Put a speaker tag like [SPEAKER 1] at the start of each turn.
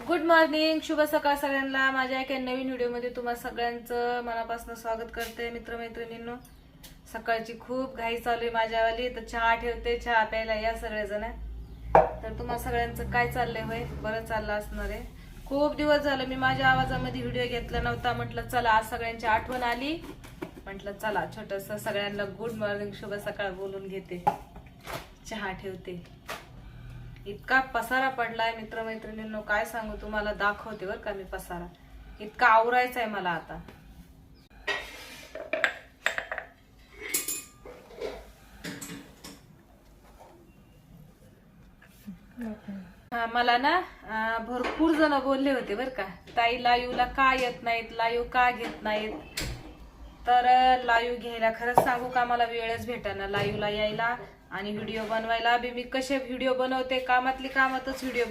[SPEAKER 1] Good morning, शुभ सकाळ सगळ्यांना. माझ्या एका नवीन व्हिडिओमध्ये तुम्हा सगळ्यांचं मनापासून स्वागत करते. मित्रमैत्रिणींनो, सकाळची खूप घाई चालू आहे माझ्यावाली, तर चहा ठेवते, चहा प्यायला या सगळेजण. तर तुम्हा सगळ्यांचं काय चाललंय? होय, बरं चाललं असणार आहे. खूप दिवस झालं मी माझ्या आवाजामध्ये व्हिडिओ घेतला नव्हता. म्हटलं चला आज सगळ्यांची आठवण आली, म्हटलं चला छोटस सगळ्यांना गुड मॉर्निंग शुभ सकाळ बोलून घेते, चहा ठेवते. इतका पसारा पडलाय मित्रमैत्रिणींनो, काय सांगू तुम्हाला. दाखवते बर का मी पसारा, इतका आवरायचा आहे मला आता. मला ना भरपूर जण बोलले होते बर का, ताई लाईव्हला का येत नाहीत, लाईव्ह का घेत नाहीत. तर लाईव्ह घ्यायला खरंच सांगू का मला वेळच भेटाना लाईव्हला यायला आणि व्हिडिओ बनवायला बी. मी कसे व्हिडिओ बनवते, कामातली कामातच व्हिडिओ